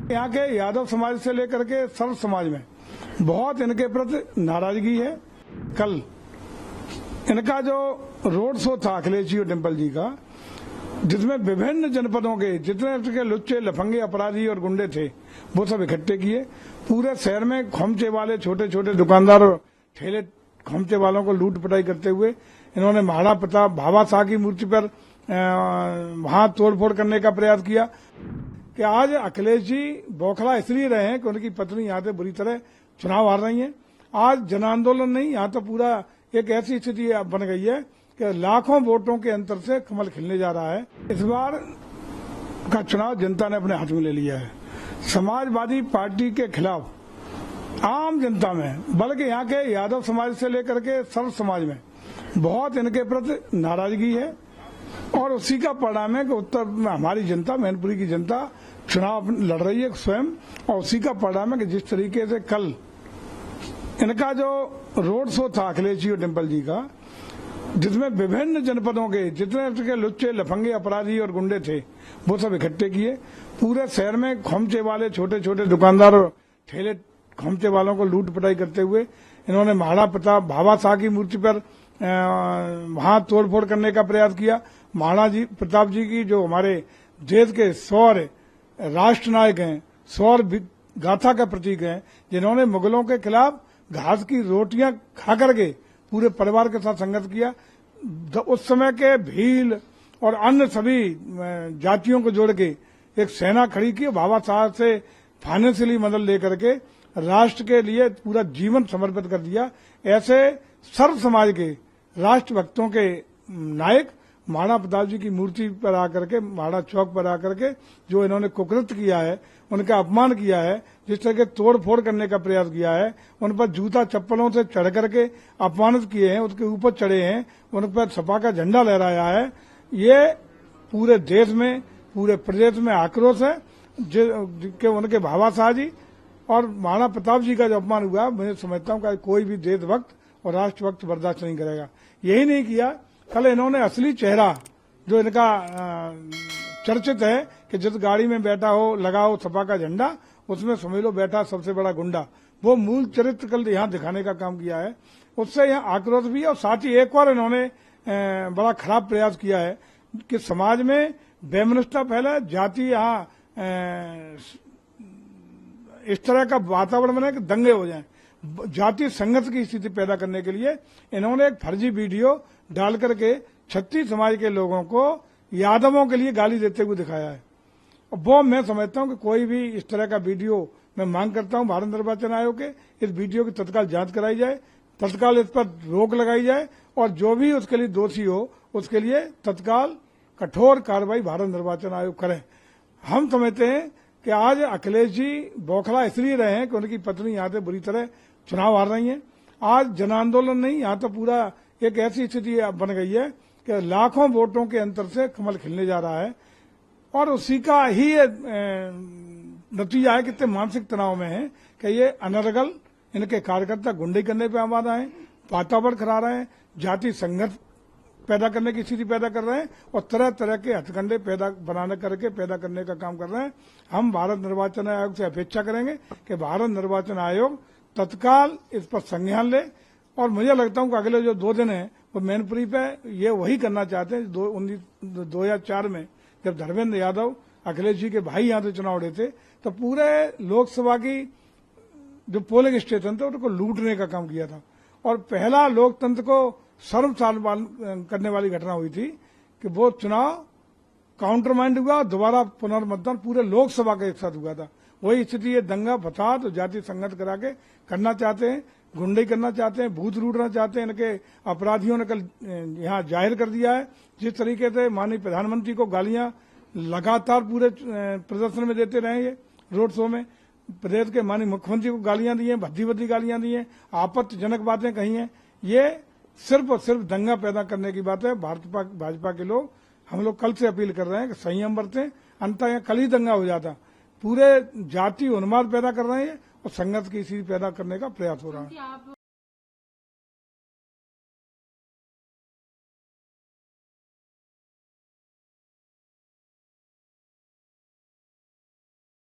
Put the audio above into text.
यहाँ के यादव समाज से लेकर के सर्व समाज में बहुत इनके प्रति नाराजगी है। कल इनका जो रोड शो था अखिलेश जी और डिम्पल जी का, जिसमें विभिन्न जनपदों के जितने लुच्चे लफंगे अपराधी और गुंडे थे वो सब इकट्ठे किए। पूरे शहर में खोमचे वाले छोटे छोटे दुकानदार और ठेले खोमचे वालों को लूट पटाई करते हुए इन्होंने महाराणा प्रताप भाभा शाह की मूर्ति पर वहां तोड़फोड़ करने का प्रयास किया। कि आज अखिलेश जी बौखला इसलिए रहे हैं कि उनकी पत्नी यहाँ से बुरी तरह चुनाव हार रही है। आज जन आंदोलन नहीं, यहाँ तो पूरा एक ऐसी स्थिति बन गई है कि लाखों वोटों के अंतर से कमल खिलने जा रहा है। इस बार का चुनाव जनता ने अपने हाथ में ले लिया है। समाजवादी पार्टी के खिलाफ आम जनता में, बल्कि यहाँ के यादव समाज से लेकर के सर्व समाज में बहुत इनके प्रति नाराजगी है। और उसी का परिणाम है कि उत्तर में हमारी जनता, मैनपुरी की जनता चुनाव लड़ रही है स्वयं। और उसी का परिणाम है कि जिस तरीके से कल इनका जो रोड शो था अखिलेश जी और डिम्पल जी का, जिसमें विभिन्न जनपदों के जितने लुच्चे लफंगे अपराधी और गुंडे थे वो सब इकट्ठे किए। पूरे शहर में खोमचे वाले छोटे छोटे दुकानदार और ठेले खोमचे वालों को लूट पटाई करते हुए इन्होंने महाराणा प्रताप भाभा शाह की मूर्ति पर वहां तोड़फोड़ करने का प्रयास किया। महाराणा प्रताप जी की जो हमारे देश के शौर्य राष्ट्र नायक हैं, शौर्य गाथा का प्रतीक हैं, जिन्होंने मुगलों के खिलाफ घास की रोटियां खा करके पूरे परिवार के साथ संघर्ष किया। उस समय के भील और अन्य सभी जातियों को जोड़ के एक सेना खड़ी की, भाभा साहब से फाइनेंशियली मदद लेकर के राष्ट्र के लिए पूरा जीवन समर्पित कर दिया। ऐसे सर्व समाज के राष्ट्रभक्तों के नायक महाराणा प्रताप जी की मूर्ति पर आकर के, महाराणा चौक पर आकर के जो इन्होंने कुकृत्य किया है, उनका अपमान किया है, जिस तरह के तोड़ फोड़ करने का प्रयास किया है, उन पर जूता चप्पलों से चढ़ करके अपमानित किए हैं, उसके ऊपर चढ़े हैं, उन पर सपा का झंडा लहराया है। ये पूरे देश में, पूरे प्रदेश में आक्रोश है कि उनके भाभा शाह जी और महाराणा प्रताप जी का जो अपमान हुआ, मैं समझता हूं कि कोई भी देशभक्त और राष्ट्रभक्त बर्दाश्त नहीं करेगा। यही नहीं किया, कल इन्होंने असली चेहरा जो इनका चर्चित है कि जिस गाड़ी में बैठा हो, लगा हो सपा का झंडा, उसमें समझ लो बैठा सबसे बड़ा गुंडा, वो मूल चरित्र कल यहाँ दिखाने का काम किया है। उससे यहाँ आक्रोश भी है। और साथ ही एक और इन्होंने बड़ा खराब प्रयास किया है कि समाज में वैमनस्यता फैला, जाति यहाँ इस तरह का वातावरण बने कि दंगे हो जाएं, जातीय संघर्ष की स्थिति पैदा करने के लिए इन्होंने एक फर्जी वीडियो डाल करके छत्तीस समाज के लोगों को यादवों के लिए गाली देते हुए दिखाया है। और वो मैं समझता हूं कि कोई भी इस तरह का वीडियो, मैं मांग करता हूं भारत निर्वाचन आयोग के इस वीडियो की तत्काल जांच कराई जाए, तत्काल इस पर रोक लगाई जाए और जो भी उसके लिए दोषी हो उसके लिए तत्काल कठोर कार्रवाई भारत निर्वाचन आयोग करे। हम समझते हैं कि आज अखिलेश जी बौखला इसलिए रहे हैं कि उनकी पत्नी यहाँ से बुरी तरह चुनाव हार रही है। आज जन आंदोलन नहीं, यहाँ तो पूरा एक ऐसी स्थिति बन गई है कि लाखों वोटों के अंतर से कमल खिलने जा रहा है। और उसी का ही नतीजा है कितने मानसिक तनाव में है कि ये अनर्गल इनके कार्यकर्ता गुंडे करने पे आमादा है, वातावरण करा रहे हैं, जाति संघर्ष पैदा करने की स्थिति पैदा कर रहे हैं और तरह तरह के हथकंडे पैदा करने का काम कर रहे हैं। हम भारत निर्वाचन आयोग से अपेक्षा करेंगे कि भारत निर्वाचन आयोग तत्काल इस पर संज्ञान ले। और मुझे लगता हूं कि अगले जो 2 दिन है वो मैनपुरी पे ये वही करना चाहते हैं 2004 में जब धर्मेंद्र यादव अखिलेश जी के भाई यहां से चुनाव लड़े थे, तो पूरे लोकसभा की जो पोलिंग स्टेशन थे उनको लूटने का काम किया था। और पहला लोकतंत्र को शर्मसार करने वाली घटना हुई थी कि वो चुनाव काउंटरमाइंड हुआ, दोबारा पुनर्मतदान पूरे लोकसभा के एक साथ हुआ था। वही स्थिति ये दंगा फसाद और जातीय संघर्ष करा के करना चाहते हैं, गुंडे करना चाहते हैं, भूत लूटना चाहते हैं। इनके अपराधियों ने कल यहाँ जाहिर कर दिया है जिस तरीके से माननीय प्रधानमंत्री को गालियां लगातार पूरे प्रदर्शन में देते रहे। ये रोड शो में प्रदेश के माननीय मुख्यमंत्री को गालियां दी हैं, भद्दी गालियां दी हैं, आपत्तिजनक बातें कही हैं। ये सिर्फ और सिर्फ दंगा पैदा करने की बात है। भाजपा के लोग, हम लोग कल से अपील कर रहे हैं कि संयम बरतें, अन्यथा यहाँ कल ही दंगा हो जाता। पूरे जाति उन्माद पैदा कर रहे हैं और संघर्ष की स्थिति पैदा करने का प्रयास हो रहा है।